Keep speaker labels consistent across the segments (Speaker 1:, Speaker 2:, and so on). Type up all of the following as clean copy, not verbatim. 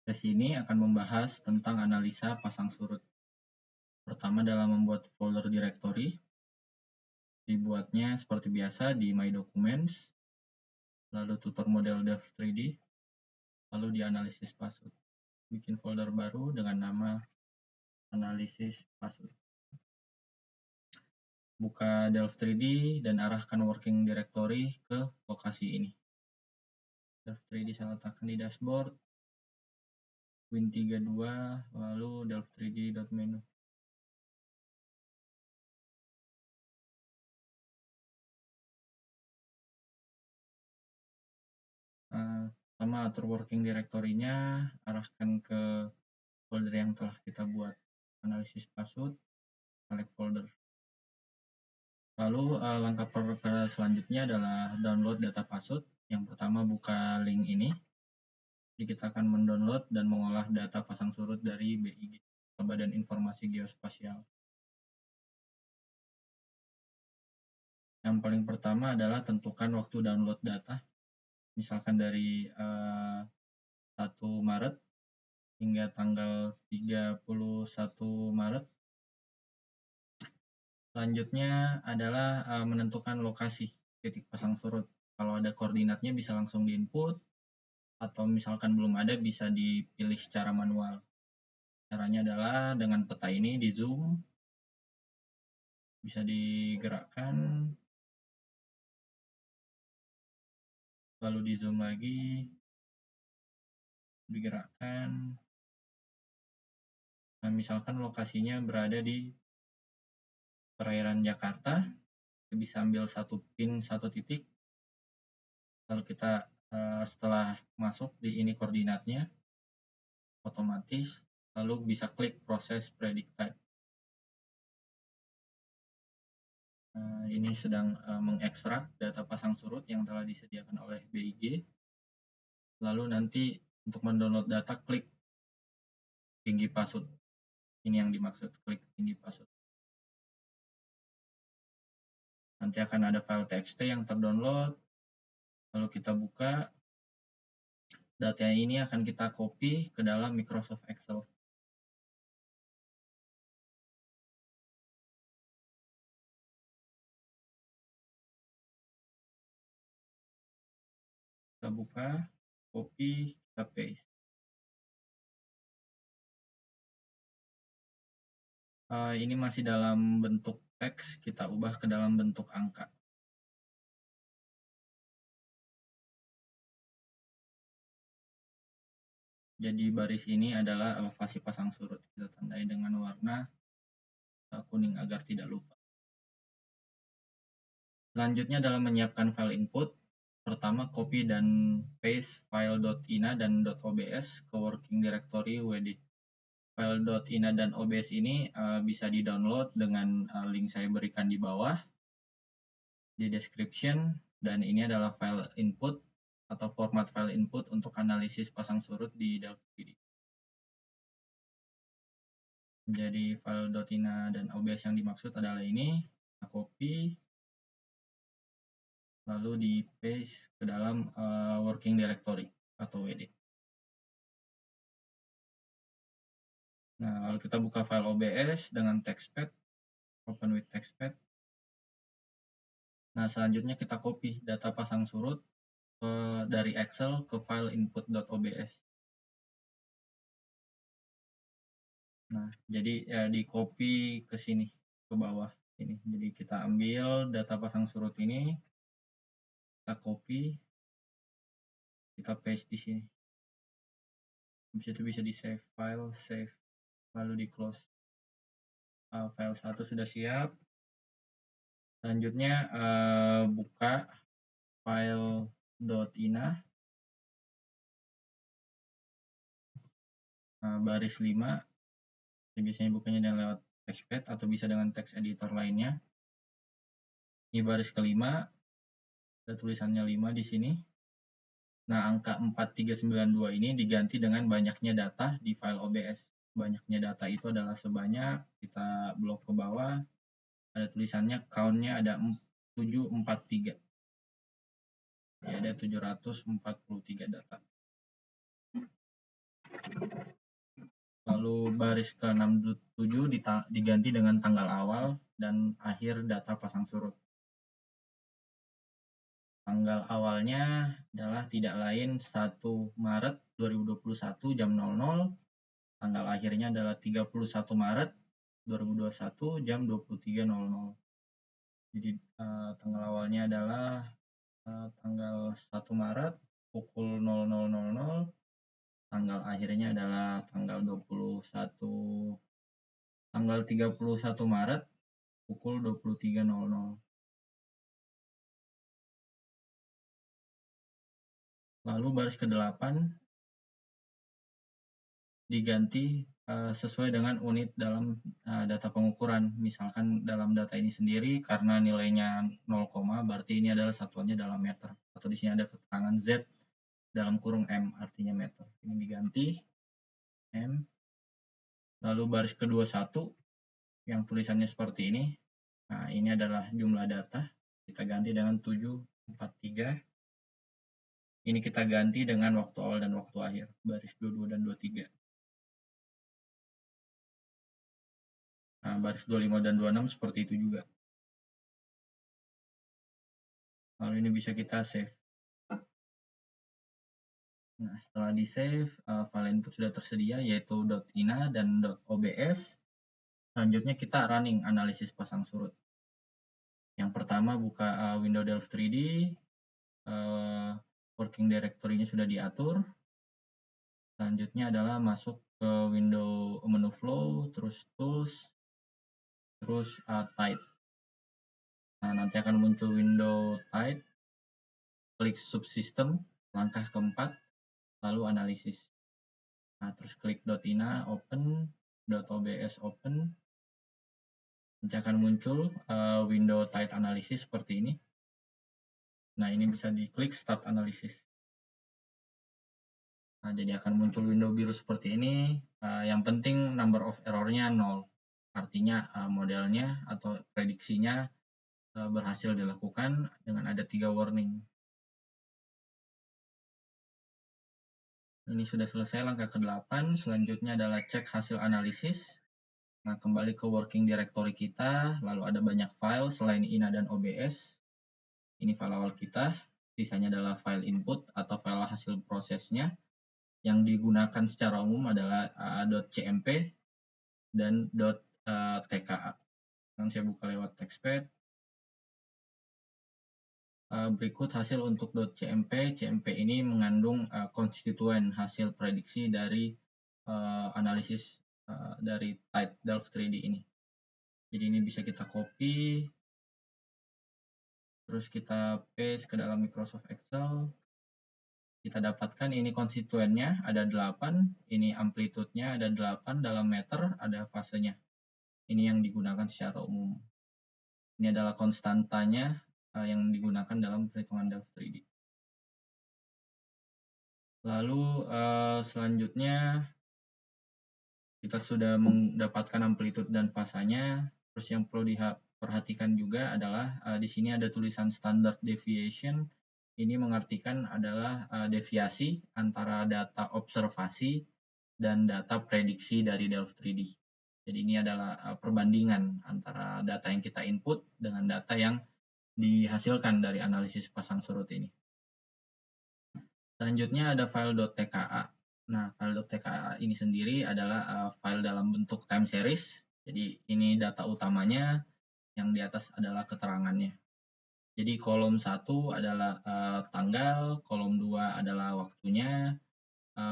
Speaker 1: Sesi ini akan membahas tentang analisa pasang surut. Pertama dalam membuat folder directory. Dibuatnya seperti biasa di My Documents, lalu tutor model dev 3D, lalu di analisis password. Bikin folder baru dengan nama analisis password. Buka Delve 3D dan arahkan working directory ke lokasi ini. Delve 3D saya letakkan di dashboard, Win32, lalu Delve 3D.menu. Pertama atur working directory-nya, arahkan ke folder yang telah kita buat, analisis password, select folder. Lalu langkah selanjutnya adalah download data password. Yang pertama buka link ini. Jadi kita akan mendownload dan mengolah data pasang surut dari BIG, Badan Informasi Geospasial. Yang paling pertama adalah tentukan waktu download data. Misalkan dari 1 Maret hingga tanggal 31 Maret. Selanjutnya adalah menentukan lokasi titik pasang surut. Kalau ada koordinatnya bisa langsung di-input, atau misalkan belum ada bisa dipilih secara manual. Caranya adalah dengan peta ini di zoom, bisa digerakkan, lalu di zoom lagi, digerakkan. Nah, misalkan lokasinya berada di perairan Jakarta, kita bisa ambil satu pin, satu titik, lalu kita setelah masuk di ini koordinatnya, otomatis lalu bisa klik proses predict type. Ini sedang mengekstrak data pasang surut yang telah disediakan oleh BIG. Lalu nanti untuk mendownload data klik tinggi password. Ini yang dimaksud klik tinggi password. Nanti akan ada file txt yang terdownload. Lalu kita buka. Data ini akan kita copy ke dalam Microsoft Excel. Kita buka, copy, kita paste. Ini masih dalam bentuk teks, kita ubah ke dalam bentuk angka. Jadi baris ini adalah elevasi pasang surut. Kita tandai dengan warna kuning agar tidak lupa. Selanjutnya dalam menyiapkan file input, pertama copy dan paste file .ina dan .obs ke working directory WD. File .ina dan obs ini bisa di-download dengan link saya berikan di bawah di description, dan ini adalah file input atau format file input untuk analisis pasang surut di Delve 3D. Jadi file .ina dan obs yang dimaksud adalah ini, kita copy, lalu di paste ke dalam working directory atau WD. Nah, lalu kita buka file OBS dengan TextPad, open with TextPad. Nah, selanjutnya kita copy data pasang surut dari Excel ke file input.obs. Nah, jadi ya di copy ke sini, ke bawah ini. Jadi kita ambil data pasang surut ini, kita copy, kita paste di sini. Habis itu bisa di save file, save, lalu di close. File 1 sudah siap. Selanjutnya buka file .ina, baris 5. Biasanya bukanya dengan lewat TextPad atau bisa dengan text editor lainnya. Ini baris kelima, ada tulisannya 5 di sini. Nah, angka 4392 ini diganti dengan banyaknya data di file OBS. Banyaknya data itu adalah sebanyak, kita blok ke bawah, ada tulisannya count-nya ada 743. Ya, ada 743 data. Lalu baris ke-67 diganti dengan tanggal awal dan akhir data pasang surut. Tanggal awalnya adalah tidak lain 1 Maret 2021 jam 00. Tanggal akhirnya adalah 31 Maret 2021 jam 23.00. Jadi tanggal awalnya adalah tanggal 1 Maret pukul 00.00. Tanggal akhirnya adalah tanggal 31 Maret pukul 23.00. Lalu baris ke-8 diganti sesuai dengan unit dalam data pengukuran. Misalkan dalam data ini sendiri karena nilainya 0, berarti ini adalah satuannya dalam meter. Atau di sini ada keterangan Z dalam kurung M, artinya meter. Ini diganti M. Lalu baris ke-21 yang tulisannya seperti ini. Nah, ini adalah jumlah data. Kita ganti dengan 743. Ini kita ganti dengan waktu awal dan waktu akhir, baris 22 dan 23. Nah, baris 25 dan 26 seperti itu juga. Lalu ini bisa kita save. Nah, setelah di save, file input sudah tersedia yaitu .ina dan .obs. Selanjutnya kita running analisis pasang surut. Yang pertama buka Windows Delft 3D, working directory-nya sudah diatur. Selanjutnya adalah masuk ke window menu flow, terus tools, terus type. Nah, nanti akan muncul window type, klik subsystem, langkah keempat, lalu analisis. Nah, terus klik .ina open, .obs open. Nanti akan muncul window type analysis seperti ini. Nah, ini bisa diklik start analysis. Nah, jadi akan muncul window biru seperti ini. Yang penting number of error-nya 0. Artinya modelnya atau prediksinya berhasil dilakukan dengan ada 3 warning. Ini sudah selesai langkah ke-8. Selanjutnya adalah cek hasil analisis. Nah, kembali ke working directory kita, lalu ada banyak file selain ina dan obs. Ini file awal kita, sisanya adalah file input atau file hasil prosesnya. Yang digunakan secara umum adalah .cmp dan .tka. Yang saya buka lewat textpad. Berikut hasil untuk .cmp. CMP ini mengandung konstituen hasil prediksi dari analisis dari type Delft 3D ini. Jadi ini bisa kita copy, terus kita paste ke dalam Microsoft Excel. Kita dapatkan ini konstituennya ada 8, ini amplitude-nya ada 8 dalam meter, ada fasenya. Ini yang digunakan secara umum. Ini adalah konstantanya yang digunakan dalam perhitungan Delft 3D. Lalu selanjutnya kita sudah mendapatkan amplitude dan fasanya. Terus yang perlu diperhatikan juga adalah di sini ada tulisan standard deviation. Ini mengartikan adalah deviasi antara data observasi dan data prediksi dari Delft 3D. Jadi ini adalah perbandingan antara data yang kita input dengan data yang dihasilkan dari analisis pasang surut ini. Selanjutnya ada file .tka. Nah, file .tka ini sendiri adalah file dalam bentuk time series. Jadi ini data utamanya, yang di atas adalah keterangannya. Jadi kolom 1 adalah tanggal, kolom 2 adalah waktunya,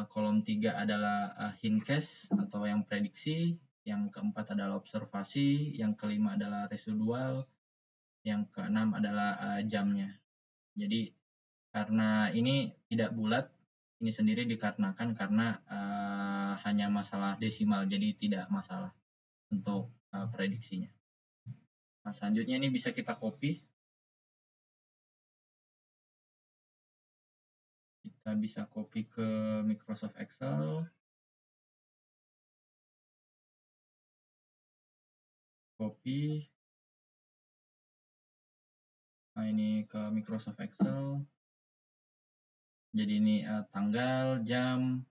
Speaker 1: kolom 3 adalah hindcase atau yang prediksi, yang keempat adalah observasi, yang kelima adalah residual, yang keenam adalah jamnya. Jadi karena ini tidak bulat, ini sendiri dikarenakan karena hanya masalah desimal, jadi tidak masalah untuk prediksinya. Nah, selanjutnya ini bisa kita copy. Kita bisa copy ke Microsoft Excel. Copy. Nah, ini ke Microsoft Excel. Jadi ini tanggal, jam,